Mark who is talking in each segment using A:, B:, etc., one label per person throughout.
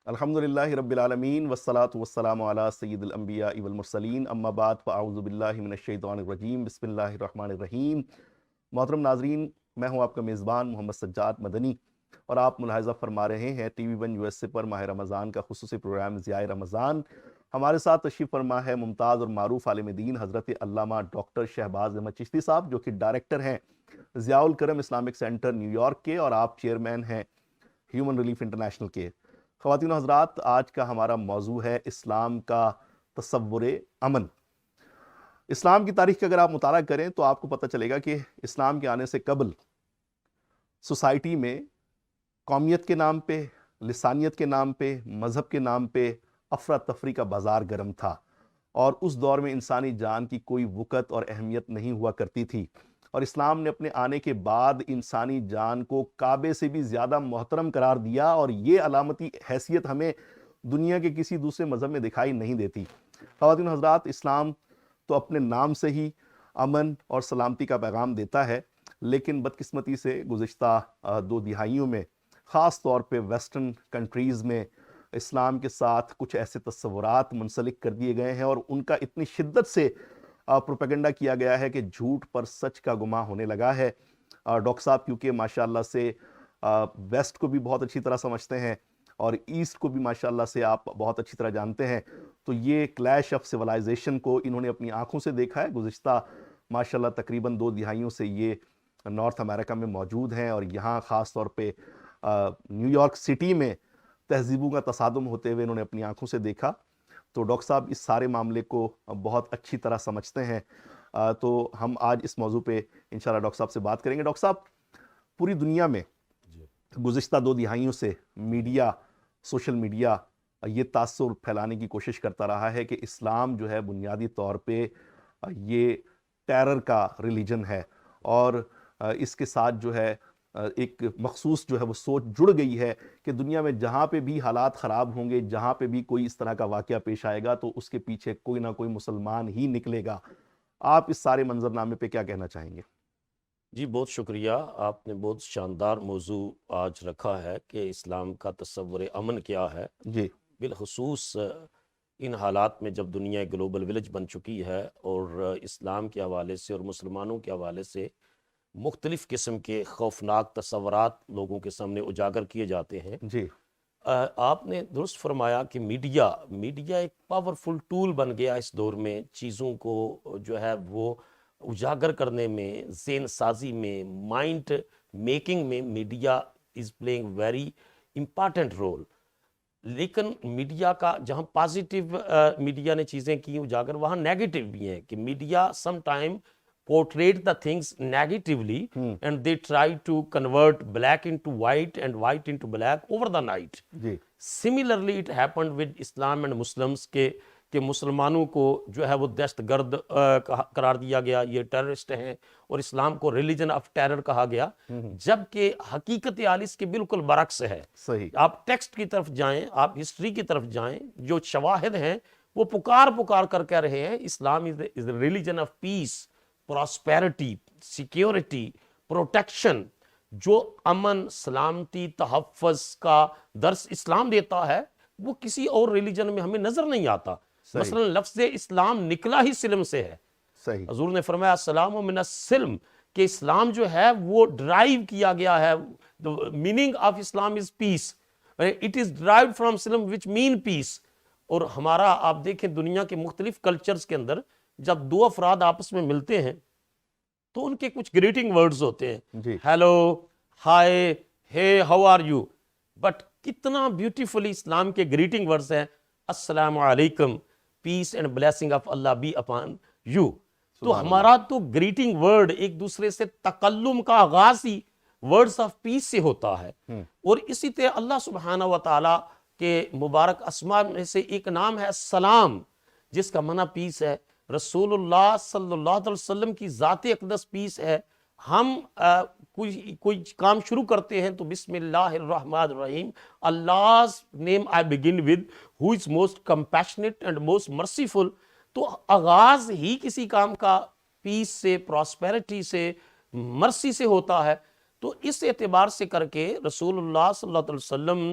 A: الحمدللہ رب العالمین والصلاة والسلام علی سید الانبیاء والمرسلین اما بعد فاعوذ باللہ من الشیطان الرجیم بسم اللہ الرحمن الرحیم۔ محترم ناظرین، میں ہوں آپ کا میزبان محمد سجاد مدنی اور آپ ملاحظہ فرما رہے ہیں T V one U S A پر ماہ رمضان کا خصوصی پروگرام ضیاء رمضان۔ ہمارے ساتھ تشریف فرما ہے ممتاز اور معروف عالم دین حضرت علامہ ڈاکٹر شہباز احمد چشتی صاحب، جو کہ ڈائریکٹر ہیں Zia Al-Karam Islamic centre new York کے، اور آپ چیئرمین ہیں ہیومن ریلیف انٹرنیشنل کے۔ خواتین و حضرات، آج کا ہمارا موضوع ہے اسلام کا تصور امن۔ اسلام کی تاریخ کا اگر آپ مطالعہ کریں تو آپ کو پتہ چلے گا کہ اسلام کے آنے سے قبل سوسائٹی میں قومیت کے نام پہ، لسانیت کے نام پہ، مذہب کے نام پہ افراتفری کا بازار گرم تھا، اور اس دور میں انسانی جان کی کوئی وقت اور اہمیت نہیں ہوا کرتی تھی، اور اسلام نے اپنے آنے کے بعد انسانی جان کو کعبے سے بھی زیادہ محترم قرار دیا، اور یہ علامتی حیثیت ہمیں دنیا کے کسی دوسرے مذہب میں دکھائی نہیں دیتی۔ خواتین و حضرات، اسلام تو اپنے نام سے ہی امن اور سلامتی کا پیغام دیتا ہے، لیکن بدقسمتی سے گزشتہ 2 دہائیوں میں خاص طور پہ ویسٹرن کنٹریز میں اسلام کے ساتھ کچھ ایسے تصورات منسلک کر دیے گئے ہیں، اور ان کا اتنی شدت سے پروپیگنڈا کیا گیا ہے کہ جھوٹ پر سچ کا گماں ہونے لگا ہے۔ ڈاکٹر صاحب کیونکہ ماشاءاللہ سے ویسٹ کو بھی بہت اچھی طرح سمجھتے ہیں اور ایسٹ کو بھی ماشاءاللہ سے آپ بہت اچھی طرح جانتے ہیں، تو یہ کلیش آف سیولائزیشن کو انہوں نے اپنی آنکھوں سے دیکھا ہے۔ گزشتہ ماشاءاللہ تقریباً 2 دہائیوں سے یہ نارتھ امریکہ میں موجود ہیں، اور یہاں خاص طور پہ نیو یارک سٹی میں تہذیبوں کا تصادم ہوتے ہوئے انہوں نے اپنی آنکھوں سے دیکھا۔ تو ڈاکٹر صاحب اس سارے معاملے کو بہت اچھی طرح سمجھتے ہیں، تو ہم آج اس موضوع پہ انشاءاللہ ڈاکٹر صاحب سے بات کریں گے۔ ڈاکٹر صاحب، پوری دنیا میں گزشتہ 2 دہائیوں سے میڈیا، سوشل میڈیا یہ تاثر پھیلانے کی کوشش کرتا رہا ہے کہ اسلام جو ہے بنیادی طور پہ یہ ٹیرر کا ریلیجن ہے، اور اس کے ساتھ جو ہے ایک مخصوص جو ہے وہ سوچ جڑ گئی ہے کہ دنیا میں جہاں پہ بھی حالات خراب ہوں گے، جہاں پہ بھی کوئی اس طرح کا واقعہ پیش آئے گا، تو اس کے پیچھے کوئی نہ کوئی مسلمان ہی نکلے گا۔ آپ اس سارے منظرنامے پہ کیا کہنا چاہیں گے؟
B: جی بہت شکریہ، آپ نے بہت شاندار موضوع آج رکھا ہے کہ اسلام کا تصور امن کیا ہے۔
A: جی
B: بالخصوص ان حالات میں جب دنیا ایک گلوبل ولیج بن چکی ہے، اور اسلام کے حوالے سے اور مسلمانوں کے حوالے سے مختلف قسم کے خوفناک تصورات لوگوں کے سامنے اجاگر کیے جاتے ہیں۔
A: جی
B: آپ نے درست فرمایا کہ میڈیا ایک پاورفل ٹول بن گیا اس دور میں، چیزوں کو جو ہے وہ اجاگر کرنے میں، ذہن سازی میں، مائنڈ میکنگ میں media is playing very important role. لیکن میڈیا کا جہاں پازیٹیو میڈیا نے چیزیں کی اجاگر، وہاں نیگیٹو بھی ہیں کہ media some time portrayed the things negatively and they try to convert black into white and white into black over the night.
A: جی
B: Similarly it happened with Islam and Muslims کہ مسلمانوں کو جو ہے وہ دہشت گرد قرار دیا گیا، یہ ٹیررسٹ ہیں، اور اسلام کو ریلیجن آف ٹیرر کہا گیا، جبکہ حقیقت حال اس کے بالکل برعکس ہے۔
A: صحیح۔
B: آپ ٹیکسٹ کی طرف جائیں، آپ ہسٹری کی طرف جائیں، جو شواہد ہیں وہ پکار کر کہہ رہے ہیں اسلام از the religion of peace، prosperity, security, protection, جو امن، سلامتی، تحفظ کا درس اسلام دیتا ہے وہ کسی اور ریلیجن میں ہمیں نظر نہیں آتا۔ مثلا لفظ اسلام نکلا ہی سلم سے ہے۔
A: صحیح۔
B: حضور نے فرمایا السلام من السلم، کہ اسلام جو ہے وہ ڈرائیو کیا گیا ہے، meaning of Islam is peace, it is derived from سلم وچ مین پیس۔ اور ہمارا آپ دیکھیں دنیا کے مختلف کلچرز کے اندر جب 2 افراد آپس میں ملتے ہیں تو ان کے کچھ گریٹنگ ورڈز ہوتے ہیں،
A: جی
B: hello, hi, hey, how are you, but کتنا بیوٹیفلی اسلام کے گریٹنگ ورڈز ہیں، السلام علیکم، peace and blessing of Allah be upon you. تو ہمارا تو گریٹنگ ورڈ ایک دوسرے سے تکلم کا آغاز ہی ورڈز آف پیس سے ہوتا ہے۔ اور اسی طرح اللہ سبحانہ و تعالیٰ کے مبارک اسماء میں سے ایک نام ہے سلام، جس کا معنی پیس ہے۔ رسول اللہ صلی اللہ علیہ وسلم کی ذات اقدس پیس ہے۔ ہم کوئی کام شروع کرتے ہیں تو بسم اللہ الرحمن الرحیم، Allah's name I begin with, who is most compassionate and most merciful۔ تو آغاز ہی کسی کام کا پیس سے، پراسپیرٹی سے، مرسی سے ہوتا ہے۔ تو اس اعتبار سے کر کے رسول اللہ صلی اللہ علیہ وسلم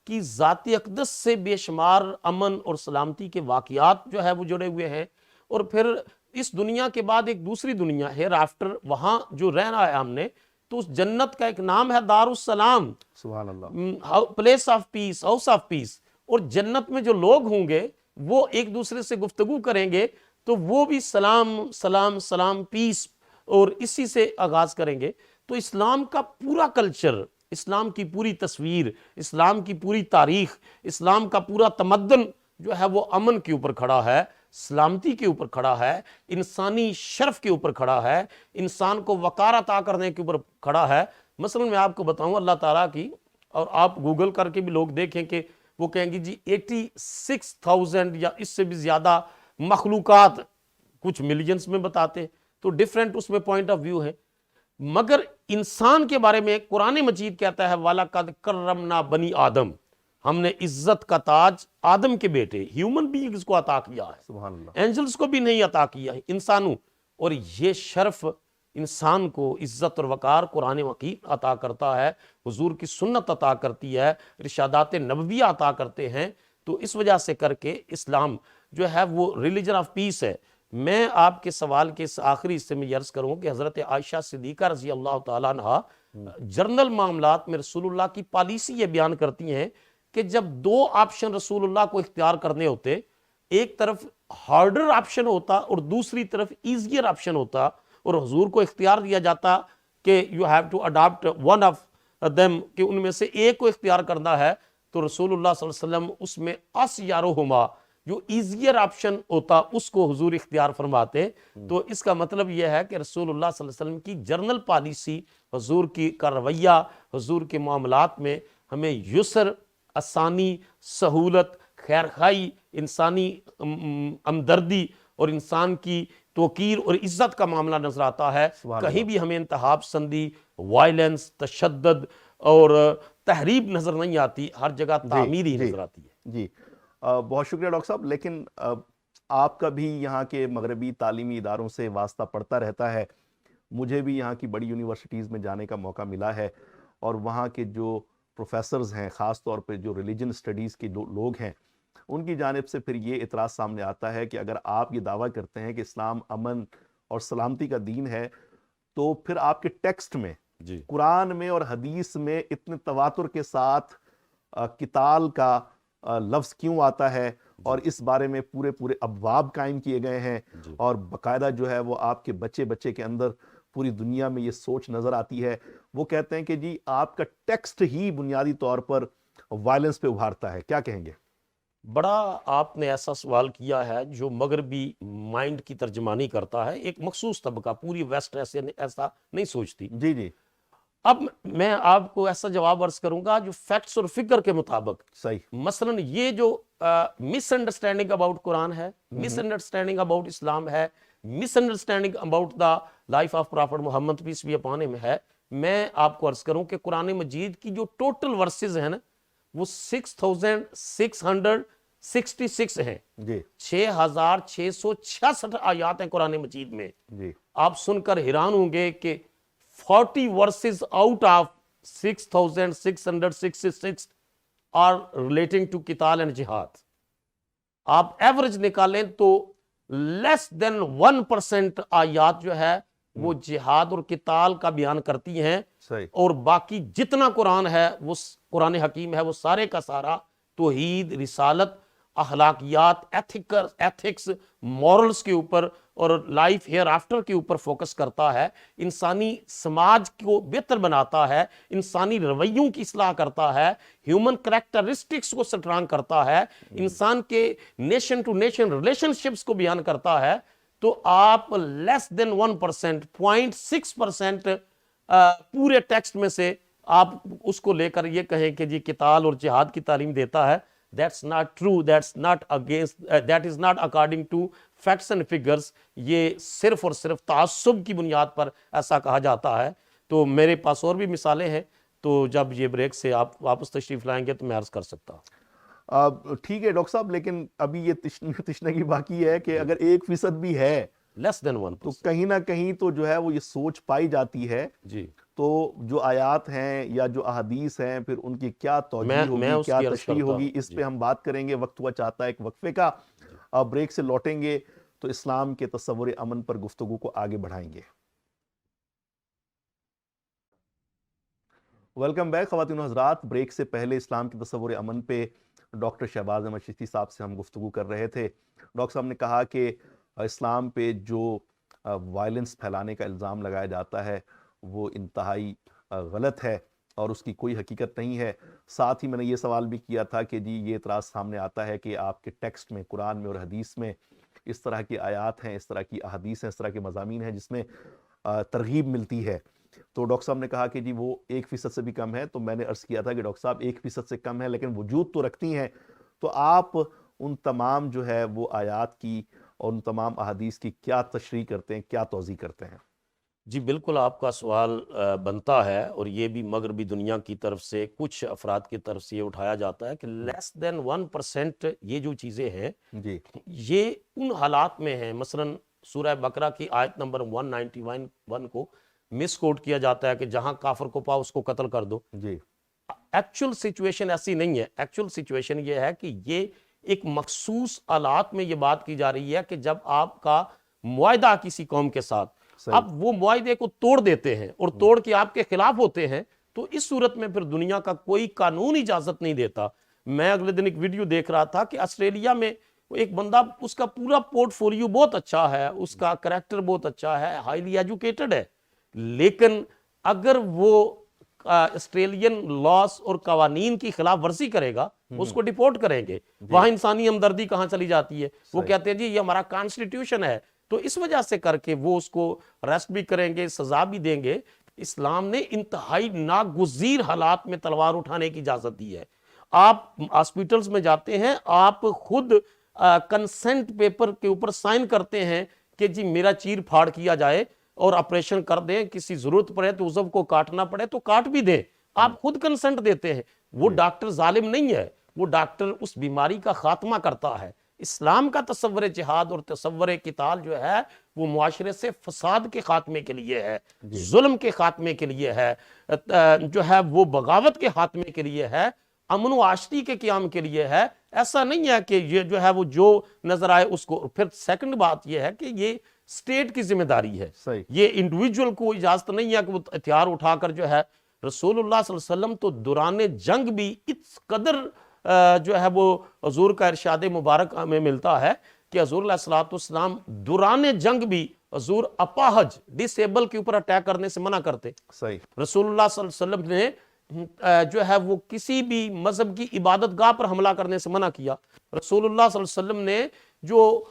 B: کی ذات اقدس سے بے شمار امن اور سلامتی کے واقعات جو ہے وہ جڑے ہوئے ہیں، اور پھر اس دنیا کے بعد ایک دوسری دنیا ہیر آفٹر، وہاں جو رہنا ہے ہم نے، تو اس جنت کا ایک نام ہے دار السلام،
A: سبحان اللہ،
B: place of peace, house of peace. اور جنت میں جو لوگ ہوں گے وہ ایک دوسرے سے گفتگو کریں گے تو وہ بھی سلام سلام سلام پیس اور اسی سے آغاز کریں گے. تو اسلام کا پورا کلچر، اسلام کی پوری تصویر، اسلام کی پوری تاریخ، اسلام کا پورا تمدن جو ہے وہ امن کے اوپر کھڑا ہے، سلامتی کے اوپر کھڑا ہے، انسانی شرف کے اوپر کھڑا ہے، انسان کو وقار عطا کرنے کے اوپر کھڑا ہے. مثلا میں آپ کو بتاؤں اللہ تعالیٰ کی، اور آپ گوگل کر کے بھی لوگ دیکھیں کہ وہ کہیں گے جی 86,000 یا اس سے بھی زیادہ مخلوقات، کچھ ملینز میں بتاتے، تو ڈیفرنٹ اس میں پوائنٹ آف ویو ہے. مگر انسان کے بارے میں قرآن مجید کہتا ہے وَلَقَدْ كَرَّمْنَا بَنِي آدم، ہم نے عزت کا تاج آدم کے بیٹے ہیومن بینگز کو عطا کیا ہے،
A: سبحان اللہ،
B: اینجلز کو بھی نہیں عطا کیا ہے، انسانوں. اور یہ شرف انسان کو عزت اور وقار قرآن مجید عطا کرتا ہے، حضور کی سنت عطا کرتی ہے، ارشادات نبویہ عطا کرتے ہیں. تو اس وجہ سے کر کے اسلام جو ہے وہ ریلیجن آف پیس ہے. میں آپ کے سوال کے اس آخری حصے میں عرض کروں کہ حضرت عائشہ صدیقہ رضی اللہ تعالیٰ عنہ جرنل معاملات میں رسول اللہ کی پالیسی یہ بیان کرتی ہیں کہ جب دو آپشن رسول اللہ کو اختیار کرنے ہوتے، ایک طرف ہارڈر آپشن ہوتا اور دوسری طرف ایزیئر آپشن ہوتا، اور حضور کو اختیار دیا جاتا کہ you have to adapt one of them, کہ ان میں سے ایک کو اختیار کرنا ہے، تو رسول اللہ صلی اللہ علیہ وسلم اس میں اسیارہما، جو ایزیئر آپشن ہوتا اس کو حضور اختیار فرماتے. تو اس کا مطلب یہ ہے کہ رسول اللہ صلی اللہ علیہ وسلم کی جرنل پالیسی، حضور کی کا رویہ، حضور کے معاملات میں ہمیں یسر، آسانی، سہولت، خیرخواہی، انسانی ہمدردی اور انسان کی توقیر اور عزت کا معاملہ نظر آتا ہے. کہیں بھی ہمیں انتہا پسندی، وائلنس، تشدد اور تحریب نظر نہیں آتی، ہر جگہ تعمیر ہی نظر آتی ہے.
A: جی بہت شکریہ ڈاکٹر صاحب. لیکن آپ کا بھی یہاں کے مغربی تعلیمی اداروں سے واسطہ پڑتا رہتا ہے. مجھے بھی یہاں کی بڑی یونیورسٹیز میں جانے کا موقع ملا ہے، اور وہاں کے جو پروفیسرز ہیں، خاص طور پہ جو ریلیجن سٹڈیز کے لوگ ہیں، ان کی جانب سے پھر یہ اعتراض سامنے آتا ہے کہ اگر آپ یہ دعویٰ کرتے ہیں کہ اسلام امن اور سلامتی کا دین ہے، تو پھر آپ کے ٹیکسٹ میں، قرآن میں اور حدیث میں اتنے تواتر کے ساتھ قتال کا لفظ کیوں آتا ہے، اور اس بارے میں پورے ابواب قائم کیے گئے ہیں، اور باقاعدہ جو ہے وہ آپ کے بچے کے اندر پوری دنیا میں یہ سوچ نظر آتی ہے. وہ کہتے ہیں کہ جی آپ کا ٹیکسٹ ہی بنیادی طور پر وائلنس پہ ابھارتا ہے. کیا کہیں گے؟
B: بڑا آپ نے ایسا سوال کیا ہے جو مغربی مائنڈ کی ترجمانی کرتا ہے. ایک مخصوص طبقہ، پوری ویسٹ ایسا نہیں سوچتی.
A: جی
B: اب میں آپ کو ایسا جواب عرض کروں گا جو فیکٹس اور فگر کے مطابق.
A: صحیح.
B: مثلا یہ جو مس انڈرسٹینڈنگ اباؤٹ قرآن ہے، مس انڈرسٹینڈنگ اباؤٹ اسلام ہے، misunderstanding about the life of prophet Muhammad peace be upon him ہے. میں آپ کو عرض کروں کہ قرآن مجید کی جو ٹوٹل ورسز ہیں نا وہ 6666 ہیں. 6666 آیات ہیں قرآن مجید میں. آپ سن کر حیران ہوں گے کہ 40 verses out of 6666 are relating to قتال and جہاد. آپ ایوریج نکالیں تو لیس دین 1% آیات جو ہے وہ جہاد اور قتال کا بیان کرتی ہیں. اور باقی جتنا قرآن ہے، وہ قرآن حکیم ہے، وہ سارے کا سارا توحید، رسالت، اخلاقیات، ایتھکس، مورلز کے اوپر اور لائف ہیئر آفٹر کے اوپر فوکس کرتا ہے. انسانی سماج کو بہتر بناتا ہے، انسانی رویوں کی اصلاح کرتا ہے، ہیومن کریکٹرسٹکس کو سٹرانگ کرتا ہے، انسان کے nation to nation relationships کو بیان کرتا ہے. تو آپ لیس دین 1%، 0.6% پورے ٹیکسٹ میں سے آپ اس کو لے کر یہ کہیں کہ جی قتال اور جہاد کی تعلیم دیتا ہے. That's not true. That is not according to facts and figures. یہ صرف اور صرف تعصب کی بنیاد پر ایسا کہا جاتا ہے. تو میرے پاس اور بھی مثالیں ہیں، تو جب یہ بریک سے آپ واپس تشریف لائیں گے تو میں عرض کر سکتا ہوں.
A: ٹھیک ہے ڈاکٹر صاحب، لیکن ابھی یہ تشنگی باقی ہے کہ اگر 1% بھی ہے،
B: لیس دین 1%،
A: تو کہیں نہ کہیں تو جو ہے وہ یہ سوچ پائی جاتی ہے.
B: جی
A: تو جو آیات ہیں یا جو احادیث ہیں پھر ان کی کیا توجیہ
B: میں
A: ہوگی،
B: اس
A: کیا
B: کی عرض
A: تشریح
B: کرتا
A: ہوگی،
B: ہوں
A: اس پہ ہم بات کریں گے۔ وقت ہوا چاہتا ہے ایک وقفے کا، بریک سے لوٹیں گے تو اسلام کے تصور امن پر گفتگو کو آگے بڑھائیں گے۔ ویلکم بیک خواتین و حضرات۔ بریک سے پہلے اسلام کے تصور امن پہ ڈاکٹر شہباز احمد چشتی صاحب سے ہم گفتگو کر رہے تھے۔ ڈاکٹر صاحب نے کہا کہ اسلام پہ جو وائلنس پھیلانے کا الزام لگایا جاتا ہے وہ انتہائی غلط ہے اور اس کی کوئی حقیقت نہیں ہے۔ ساتھ ہی میں نے یہ سوال بھی کیا تھا کہ جی یہ اعتراض سامنے آتا ہے کہ آپ کے ٹیکسٹ میں، قرآن میں اور حدیث میں اس طرح کی آیات ہیں، اس طرح کی احادیث ہیں، اس طرح کے مضامین ہیں جس میں ترغیب ملتی ہے۔ تو ڈاکٹر صاحب نے کہا کہ جی وہ 1% سے بھی کم ہے، تو میں نے عرض کیا تھا کہ ڈاکٹر صاحب 1% سے کم ہے لیکن وجود تو رکھتی ہیں، تو آپ ان تمام جو ہے وہ آیات کی اور ان تمام احادیث کی کیا تشریح کرتے ہیں، کیا توضیح کرتے ہیں؟
B: جی بالکل آپ کا سوال بنتا ہے، اور یہ بھی مغربی دنیا کی طرف سے کچھ افراد کی طرف سے یہ اٹھایا جاتا ہے کہ لیس دین 1% یہ جو چیزیں ہیں
A: جی
B: یہ ان حالات میں ہیں، مثلا سورہ بقرہ کی آیت نمبر 191 کو مس کوٹ کیا جاتا ہے کہ جہاں کافر کو پاؤ اس کو قتل کر دو۔
A: جی
B: ایکچول سچویشن ایسی نہیں ہے۔ ایکچول سچویشن یہ ہے کہ یہ ایک مخصوص حالات میں یہ بات کی جا رہی ہے کہ جب آپ کا معاہدہ کسی قوم کے ساتھ، اب وہ معاہدے کو توڑ دیتے ہیں اور توڑ کے آپ کے خلاف ہوتے ہیں، تو اس صورت میں پھر دنیا کا کوئی قانون اجازت نہیں دیتا۔ میں اگلے دن ایک ویڈیو دیکھ رہا تھا کہ آسٹریلیا میں ایک بندہ، اس کا پورا پورٹ فولیو بہت اچھا ہے، اس کا کریکٹر بہت اچھا ہے، ہائیلی ایجوکیٹڈ ہے، لیکن اگر وہ آسٹریلین لاس اور قوانین کی خلاف ورزی کرے گا اس کو ڈیپورٹ کریں گے۔ وہاں انسانی ہمدردی کہاں چلی جاتی ہے؟ وہ کہتے ہیں جی یہ ہمارا کانسٹیٹیوشن ہے، تو اس وجہ سے کر کے وہ اس کو ریسٹ بھی کریں گے، سزا بھی دیں گے۔ اسلام نے انتہائی ناگزیر حالات میں تلوار اٹھانے کی اجازت دی ہے۔ آپ ہاسپٹلز میں جاتے ہیں، آپ خود کنسنٹ پیپر کے اوپر سائن کرتے ہیں کہ جی میرا چیر پھاڑ کیا جائے اور آپریشن کر دیں، کسی ضرورت پڑے تو عضو کو کاٹنا پڑے تو کاٹ بھی دیں، آپ خود کنسنٹ دیتے ہیں۔ وہ ڈاکٹر ظالم نہیں ہے، وہ ڈاکٹر اس بیماری کا خاتمہ کرتا ہے۔ اسلام کا تصور جہاد اور تصور قتال جو ہے وہ معاشرے سے فساد کے خاتمے کے لیے ہے، ظلم کے خاتمے کے لیے ہے، جو ہے وہ بغاوت کے خاتمے کے لیے ہے، امن و عاشری کے قیام کے لیے ہے۔ ایسا نہیں ہے کہ یہ جو ہے وہ جو نظر آئے اس کو۔ پھر سیکنڈ بات یہ ہے کہ یہ اسٹیٹ کی ذمہ داری ہے، یہ انڈیویجول کو اجازت نہیں ہے کہ وہ ہتھیار اٹھا کر جو ہے۔ رسول اللہ صلی اللہ علیہ وسلم تو دوران جنگ بھی اس قدر جو ہے وہ حضور کا ارشاد مبارک ہمیں ملتا ہے کہ حضور علیہ الصلوۃ والسلام دوران جنگ بھی حضور اپاہج ڈس ایبل کے اوپر اٹیک کرنے سے منع کرتے۔ رسول اللہ صلی اللہ علیہ وسلم نے جو ہے وہ کسی بھی مذہب کی عبادت گاہ پر حملہ کرنے سے منع کیا۔ رسول اللہ صلی اللہ علیہ وسلم نے جو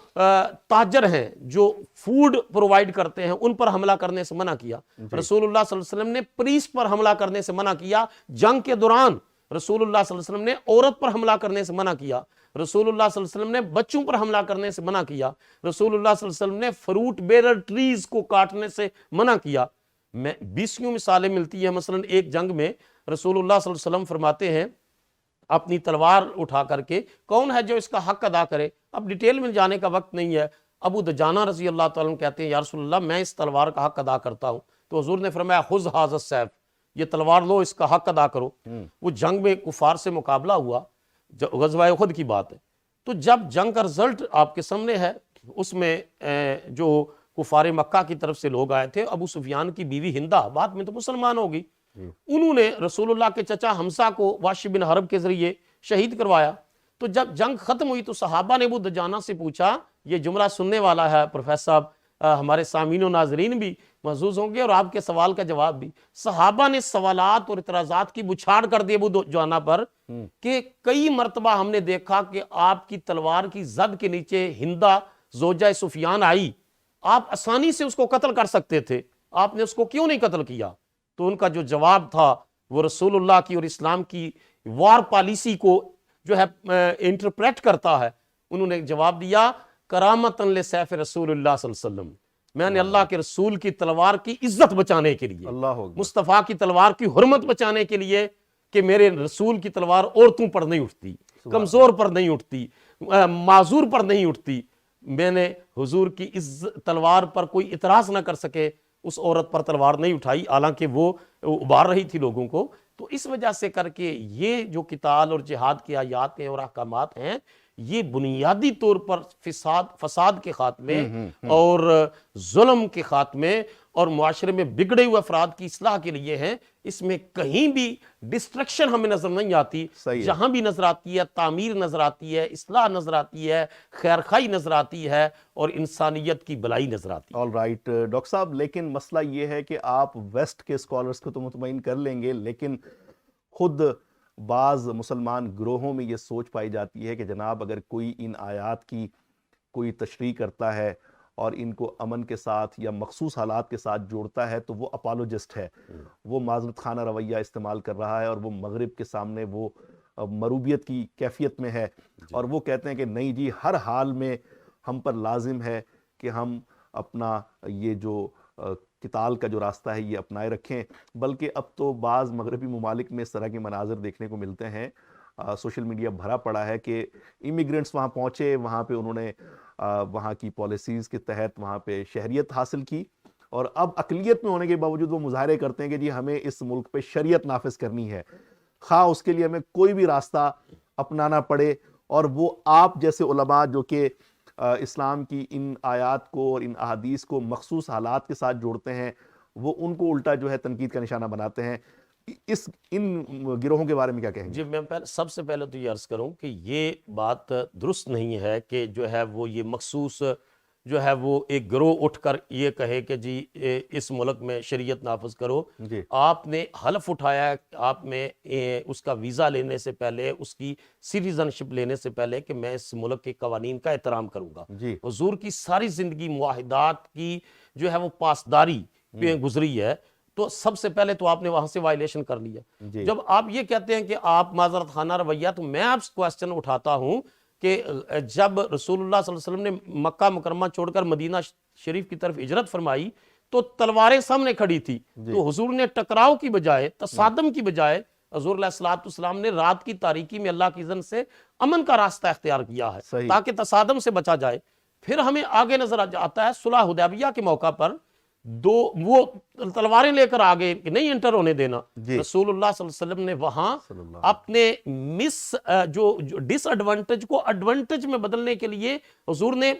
B: تاجر ہیں، جو فوڈ پرووائڈ کرتے ہیں، ان پر حملہ کرنے سے منع کیا۔ رسول اللہ صلی اللہ علیہ وسلم نے پریس پر حملہ کرنے سے منع کیا۔ جنگ کے دوران رسول اللہ صلی اللہ علیہ وسلم نے عورت پر حملہ کرنے سے منع کیا۔ رسول اللہ صلی اللہ علیہ وسلم نے بچوں پر حملہ کرنے سے منع کیا۔ رسول اللہ صلی اللہ علیہ وسلم نے فروٹ بیرر ٹریز کو کاٹنے سے منع کیا۔ میں 20 مثالیں ملتی ہیں۔ مثلا ایک جنگ میں رسول اللہ صلی اللہ علیہ وسلم فرماتے ہیں اپنی تلوار اٹھا کر کے، کون ہے جو اس کا حق ادا کرے؟ اب ڈیٹیل میں جانے کا وقت نہیں ہے۔ ابو دجانہ رضی اللہ تعالیٰ عنہ کہتے ہیں یا رسول اللہ میں اس تلوار کا حق ادا کرتا ہوں۔ تو حضور نے فرمایا خذ ھذا السیف، یہ تلوار لو، اس کا حق ادا کرو۔ وہ جنگ میں کفار سے مقابلہ ہوا، غزوہ احد کی بات ہے۔ تو جب جنگ کا رزلٹ آپ کے سامنے ہے، اس میں جو کفار مکہ کی طرف سے لوگ آئے تھے، ابو سفیان کی بیوی ہندہ بعد میں تو مسلمان ہوگی، انہوں نے رسول اللہ کے چچا حمزہ کو وحش بن حرب کے ذریعے شہید کروایا۔ تو جب جنگ ختم ہوئی تو صحابہ نے ابو دجانہ سے پوچھا، یہ جملہ سننے والا ہے پروفیسر صاحب، ہمارے سامعین و ناظرین بھی محظوظ ہوں گے اور آپ کے سوال کا جواب بھی۔ صحابہ نے سوالات اور اعتراضات کی بچھاڑ کر دی ابو دجانہ پر کہ کئی مرتبہ ہم نے دیکھا کہ آپ کی تلوار کی زد کے نیچے ہندہ زوجہ سفیان آئی، آپ آسانی سے اس کو قتل کر سکتے تھے، آپ نے اس کو کیوں نہیں قتل کیا؟ تو ان کا جو جواب تھا وہ رسول اللہ کی اور اسلام کی وار پالیسی کو جو ہے انٹرپریٹ کرتا ہے۔ انہوں نے جواب دیا کرامتن لسیف رسول اللہ صلی اللہ علیہ وسلم، میں نے اللہ کے رسول کی تلوار کی عزت بچانے کے لیے، مصطفیٰ کی تلوار کی حرمت بچانے کے لیے، کہ میرے رسول کی تلوار عورتوں پر نہیں اٹھتی، کمزور پر نہیں اٹھتی، معذور پر نہیں اٹھتی، میں نے حضور کی تلوار پر کوئی اعتراض نہ کر سکے اس عورت پر تلوار نہیں اٹھائی حالانکہ وہ ابھار رہی تھی لوگوں کو. تو اس وجہ سے کر کے یہ جو قتال اور جہاد کی آیات ہیں اور احکامات ہیں یہ بنیادی طور پر فساد کے خاتمے اور ظلم کے خاتمے اور معاشرے میں بگڑے ہوئے افراد کی اصلاح کے لیے ہیں. اس میں کہیں بھی ڈسٹرکشن ہمیں نظر نہیں آتی. جہاں بھی نظر آتی ہے تعمیر نظر آتی ہے, اصلاح نظر آتی ہے, خیرخواہی نظر آتی ہے اور انسانیت کی بھلائی نظر آتی ہے.
A: آل رائٹ ڈاکٹر صاحب, لیکن مسئلہ یہ ہے کہ آپ ویسٹ کے اسکالرس کو تو مطمئن کر لیں گے, لیکن خود بعض مسلمان گروہوں میں یہ سوچ پائی جاتی ہے کہ جناب اگر کوئی ان آیات کی کوئی تشریح کرتا ہے اور ان کو امن کے ساتھ یا مخصوص حالات کے ساتھ جوڑتا ہے تو وہ اپالوجسٹ ہے, وہ معذرت خانہ رویہ استعمال کر رہا ہے اور وہ مغرب کے سامنے وہ مروبیت کی کیفیت میں ہے, اور وہ کہتے ہیں کہ نہیں جی ہر حال میں ہم پر لازم ہے کہ ہم اپنا یہ جو قتال کا جو راستہ ہے یہ اپنائے رکھیں. بلکہ اب تو بعض مغربی ممالک میں اس طرح کے مناظر دیکھنے کو ملتے ہیں, سوشل میڈیا بھرا پڑا ہے کہ امیگرنٹس وہاں پہنچے, وہاں پہ انہوں نے وہاں کی پالیسیز کے تحت وہاں پہ شہریت حاصل کی, اور اب اقلیت میں ہونے کے باوجود وہ مظاہرے کرتے ہیں کہ جی ہمیں اس ملک پہ شریعت نافذ کرنی ہے, خواہ اس کے لیے ہمیں کوئی بھی راستہ اپنانا پڑے. اور وہ آپ جیسے علماء جو کہ اسلام کی ان آیات کو اور ان احادیث کو مخصوص حالات کے ساتھ جوڑتے ہیں, وہ ان کو الٹا جو ہے تنقید کا نشانہ بناتے ہیں. ان گروہوں کے بارے میں کیا کہیں گے؟
B: جی میں سب سے پہلے تو یہ عرض کروں کہ یہ بات درست نہیں ہے کہ جو ہے وہ یہ مخصوص جو ہے وہ ایک گروہ اٹھ کر یہ کہے کہ جی اس ملک میں شریعت نافذ کرو. آپ نے حلف اٹھایا آپ میں اس کا ویزا لینے سے پہلے, اس کی سٹیزن شپ لینے سے پہلے کہ میں اس ملک کے قوانین کا احترام کروں گا. حضور کی ساری زندگی معاہدات کی جو ہے وہ پاسداری پہ گزری ہے, تو سب سے پہلے تو آپ نے وہاں سے وائلیشن کر لیا. جب آپ یہ کہتے ہیں کہ آپ معذرت خانہ رویہ, تو میں آپ سے کوسچن اٹھاتا ہوں کہ جب رسول اللہ صلی اللہ علیہ وسلم نے مکہ مکرمہ چھوڑ کر مدینہ شریف کی طرف ہجرت فرمائی تو تلواریں سامنے کھڑی تھی, تو حضور نے ٹکراؤ کی بجائے, تصادم کی بجائے, حضور علیہ السلام نے رات کی تاریکی میں اللہ کی اذن سے امن کا راستہ اختیار کیا ہے تاکہ تصادم سے بچا جائے. پھر ہمیں آگے نظر آتا ہے صلح حدیبیہ کے موقع پر وہ تلواریں لے کر آگے کہ نہیں انٹر ہونے دینا. رسول اللہ صلی اللہ علیہ وسلم نے وہاں اپنے جو ڈس ایڈوانٹیج کو ایڈوانٹیج میں بدلنے کے لیے حضور نے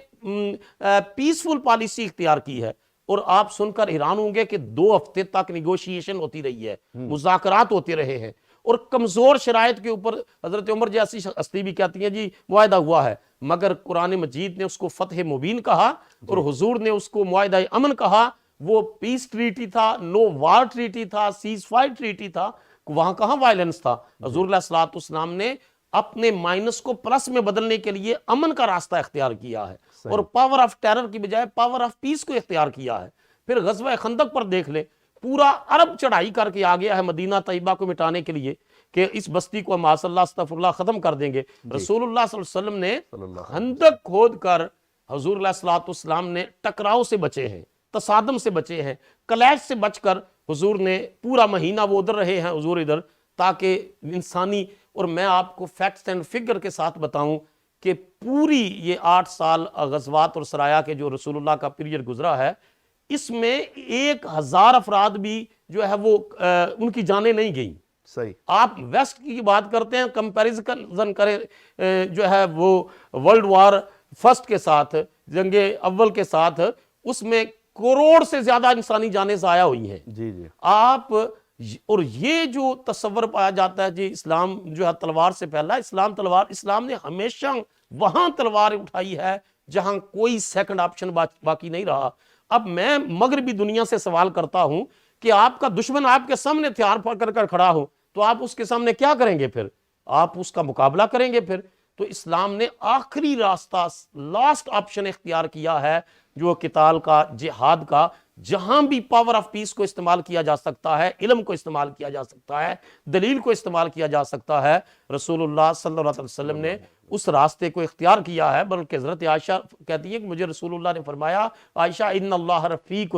B: پیسفل پالیسی اختیار کی ہے. اور آپ سن کر حیران ہوں گے کہ 2 ہفتے تک نیگوشیشن ہوتی رہی ہے, مذاکرات ہوتے رہے ہیں, اور کمزور شرائط کے اوپر حضرت عمر جیسی ہستی بھی کہتی ہیں جی معاہدہ ہوا ہے, مگر قرآن مجید نے اس کو فتح مبین کہا اور حضور نے اس کو معاہدہ امن کہا. وہ پیس ٹریٹی تھا, نو وار ٹریٹی تھا, سیز فائر ٹریٹی تھا, وہاں کہاں وائلنس تھا. حضور علیہ السلام نے اپنے مائنس کو پلس میں بدلنے کے لیے امن کا راستہ اختیار کیا ہے اور پاور آف ٹیرر کی بجائے پاور آف پیس کو اختیار کیا ہے. پھر غزوہ خندق پر دیکھ لیں, پورا عرب چڑھائی کر کے آ گیا ہے مدینہ طیبہ کو مٹانے کے لیے کہ اس بستی کو معاذ اللہ استغفر اللہ ختم کر دیں گے. رسول اللہ صلی اللہ علیہ وسلم نے خندق کھود کر حضور علیہ السلام نے ٹکراؤ سے بچے ہیں, تصادم سے بچے ہیں, کلیش سے بچ کر حضور نے پورا مہینہ وہ ادھر رہے ہیں, حضور ادھر, تاکہ انسانی. اور میں آپ کو فیکٹس اینڈ فگر کے ساتھ بتاؤں کہ پوری یہ 8 سال غزوات اور سرایا کے جو رسول اللہ کا پیریڈ گزرا ہے, اس میں 1000 افراد بھی جو ہے وہ ان کی جانیں نہیں گئیں.
A: صحیح.
B: آپ ویسٹ کی بات کرتے ہیں, کمپیریزن کریں جو ہے وہ ورلڈ وار فرسٹ کے ساتھ, جنگ اول کے ساتھ, اس میں کروڑ سے زیادہ انسانی جانیں ضائع ہوئی ہیں. آپ اور یہ جو تصور پایا جاتا ہے جی اسلام جو ہے تلوار سے پہلا, اسلام نے ہمیشہ وہاں تلوار اٹھائی ہے جہاں کوئی سیکنڈ آپشن باقی نہیں رہا. اب میں مغربی دنیا سے سوال کرتا ہوں کہ آپ کا دشمن آپ کے سامنے ہتھیار پکڑ کر کھڑا ہو تو آپ اس کے سامنے کیا کریں گے؟ پھر آپ اس کا مقابلہ کریں گے. پھر تو اسلام نے آخری راستہ, لاسٹ آپشن اختیار کیا ہے جو قتال کا, جہاد کا, جہاں بھی پاور آف پیس کو استعمال کیا جا سکتا ہے, علم کو استعمال کیا جا سکتا ہے, دلیل کو استعمال کیا جا سکتا ہے, رسول اللہ صلی اللہ علیہ وسلم نے اس راستے کو اختیار کیا ہے. بلکہ حضرت عائشہ کہتی ہے کہ مجھے رسول اللہ نے فرمایا, عائشہ ان اللہ رفیق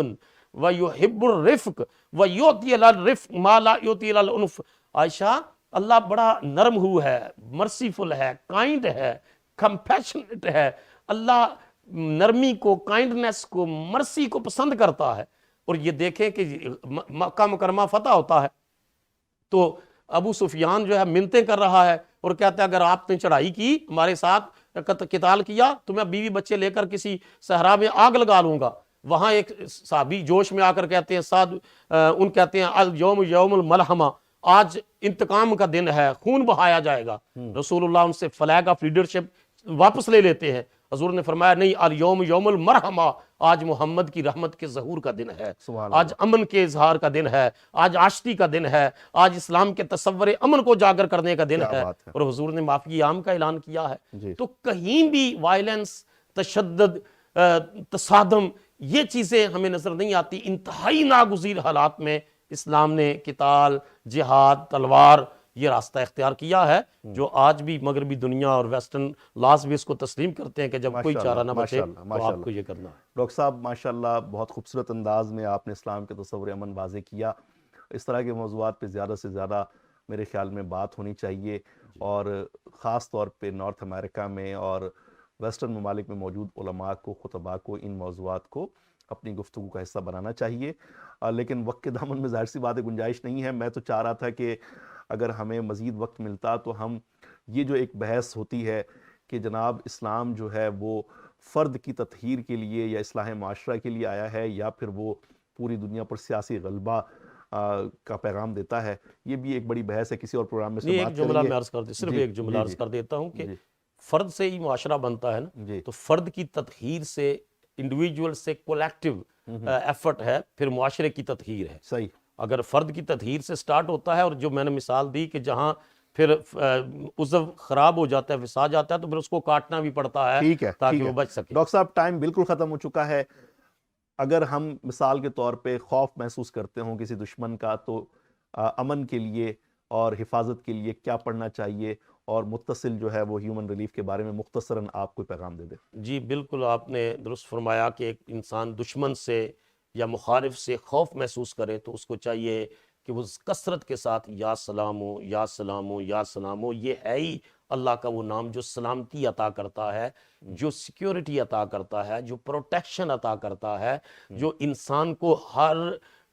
B: ویحب الرفق ویؤتی علی الرفق ما لا یؤتی علی العنف. عائشہ اللہ بڑا نرم ہو ہے, مرسیفل ہے, کائنڈ ہے, کمپیشنٹ ہے. اللہ نرمی کو, کائنڈنس کو, مرسی کو پسند کرتا ہے. اور یہ دیکھیں کہ مکہ مکرمہ فتح ہوتا ہے تو ابو سفیان جو ہے منتیں کر رہا ہے اور کہتا ہے اگر آپ نے چڑھائی کی ہمارے ساتھ قتال کیا تو میں بیوی بچے لے کر کسی صحرا میں آگ لگا لوں گا. وہاں ایک صحابی جوش میں آ کر کہتے ہیں ان کہتے ہیں اليوم یوم الملحمہ، آج انتقام کا دن ہے، خون بہایا جائے گا. رسول اللہ ان سے فلیگ آف لیڈرشپ واپس لے لیتے ہیں. حضور نے فرمایا نہیں، اليوم یوم المرحمہ، آج محمد کی رحمت کے ظہور کا دن ہے، آج امن کے اظہار کا دن ہے، آج عاشقی کا دن ہے، آج اسلام کے تصور امن کو اجاگر کرنے کا دن ہے. اور حضور نے معافی عام کا اعلان کیا ہے. تو کہیں بھی وائلنس، تشدد، تصادم، یہ چیزیں ہمیں نظر نہیں آتی. انتہائی ناگزیر حالات میں اسلام نے قتال، جہاد، تلوار یہ راستہ اختیار کیا ہے جو آج بھی مغربی دنیا اور ویسٹرن لاز بھی اس کو تسلیم کرتے ہیں کہ جب کوئی چارہ نہ بچے تو آپ کو یہ کرنا ہے.
A: ڈاکٹر صاحب ماشاءاللہ بہت خوبصورت انداز میں آپ نے اسلام کے تصور امن واضح کیا. اس طرح کے موضوعات پہ زیادہ سے زیادہ میرے خیال میں بات ہونی چاہیے اور خاص طور پہ نارتھ امریکہ میں اور ویسٹرن ممالک میں موجود علماء کو، خطباء کو ان موضوعات کو اپنی گفتگو کا حصہ بنانا چاہیے. لیکن وقت کے دامن میں ظاہر سی بات ہے گنجائش نہیں ہے. میں تو چاہ رہا تھا کہ اگر ہمیں مزید وقت ملتا تو ہم یہ جو ایک بحث ہوتی ہے کہ جناب اسلام جو ہے وہ فرد کی تطہیر کے لیے یا اصلاح معاشرہ کے لیے آیا ہے یا پھر وہ پوری دنیا پر سیاسی غلبہ کا پیغام دیتا ہے، یہ بھی ایک بڑی بحث ہے. کسی اور پروگرام میں سے
B: ایک
A: بات
B: جملہ
A: کریں
B: میں عرض کر دے صرف ایک جملہ عرض کر دیتا ہوں کہ فرد سے ہی معاشرہ بنتا ہے نا، تو فرد کی تطہیر سے، انڈیویجول سے کولیکٹیو ایفرٹ ہے، پھر معاشرے کی تطہیر ہے.
A: صحیح.
B: اگر فرد کی تطہیر سے سٹارٹ ہوتا ہے، اور جو میں نے مثال دی کہ جہاں پھر عضو خراب ہو جاتا ہے، فساد جاتا ہے، تو پھر اس کو کاٹنا بھی پڑتا ہے تاکہ وہ بچ سکے.
A: ڈاکٹر صاحب ٹائم بالکل ختم ہو چکا ہے. اگر ہم مثال کے طور پہ خوف محسوس کرتے ہوں کسی دشمن کا تو امن کے لیے اور حفاظت کے لیے کیا پڑھنا چاہیے، اور متصل جو ہے وہ ہیومن ریلیف کے بارے میں مختصراً آپ کوئی پیغام دے دیں.
B: جی بالکل آپ نے درست فرمایا کہ ایک انسان دشمن سے یا مخالف سے خوف محسوس کرے تو اس کو چاہیے کہ وہ کثرت کے ساتھ یا سلام ہو، یا سلام ہو، یا سلام ہو. یہ ہے ہی اللہ کا وہ نام جو سلامتی عطا کرتا ہے، جو سیکیورٹی عطا کرتا ہے، جو پروٹیکشن عطا کرتا ہے، جو انسان کو ہر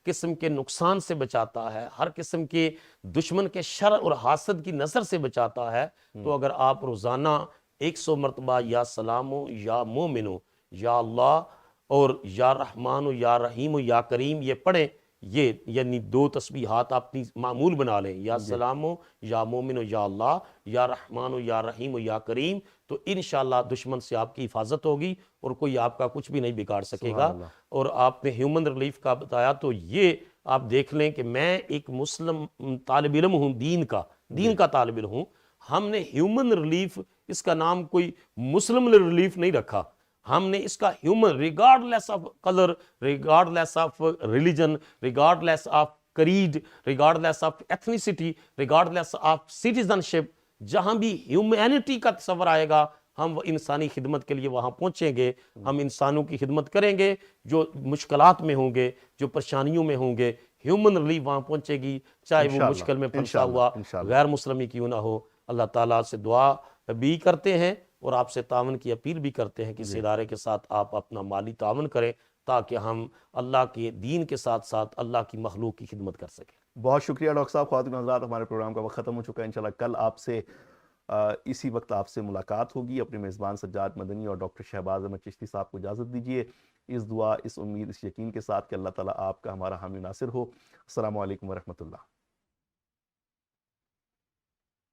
B: قسم کے نقصان سے بچاتا ہے، ہر قسم کے دشمن کے شر اور حاسد کی نظر سے بچاتا ہے. تو اگر آپ روزانہ 100 مرتبہ یا سلام ہو، یا مومن ہو، یا اللہ اور یا رحمان ہو، یا رحیم ہو، یا کریم یہ پڑھیں، یہ یعنی 2 تسبیحات اپنی معمول بنا لیں، یا سلام ہو، یا مومن ہو، یا اللہ، یا رحمان ہو، یا رحیم ہو، یا کریم، تو انشاءاللہ دشمن سے آپ کی حفاظت ہوگی اور کوئی آپ کا کچھ بھی نہیں بگاڑ سکے گا. اور آپ نے ہیومن ریلیف کا بتایا تو یہ آپ دیکھ لیں کہ میں ایک مسلم طالب علم ہوں، دین کا طالب علم ہوں. ہم نے ہیومن ریلیف اس کا نام کوئی مسلم ریلیف نہیں رکھا، ہم نے اس کا human, regardless of colour, regardless of religion, regardless of creed, regardless of ethnicity, regardless of citizenship, جہاں بھی ہیومینٹی کا تصور آئے گا ہم انسانی خدمت کے لیے وہاں پہنچیں گے. ہم انسانوں کی خدمت کریں گے جو مشکلات میں ہوں گے، جو پریشانیوں میں ہوں گے. ہیومن ریلیف وہاں پہنچے گی، چاہے وہ مشکل میں پھنسا ہوا غیر مسلمی کیوں نہ ہو. اللہ تعالیٰ سے دعا بھی کرتے ہیں اور آپ سے تعاون کی اپیل بھی کرتے ہیں کہ اس ادارے کے ساتھ آپ اپنا مالی تعاون کریں تاکہ ہم اللہ کے دین کے ساتھ ساتھ اللہ کی مخلوق کی خدمت کر سکیں.
A: بہت شکریہ ڈاکٹر صاحب. خواتین و حضرات، ہمارے پروگرام کا وقت ختم ہو چکا ہے. انشاءاللہ کل آپ سے اسی وقت آپ سے ملاقات ہوگی. اپنے میزبان سجاد مدنی اور ڈاکٹر شہباز احمد چشتی صاحب کو اجازت دیجیے اس دعا، اس امید، اس یقین کے ساتھ کہ اللہ تعالیٰ آپ کا ہمارا حامی ناصر ہو. السلام علیکم ورحمۃ اللہ.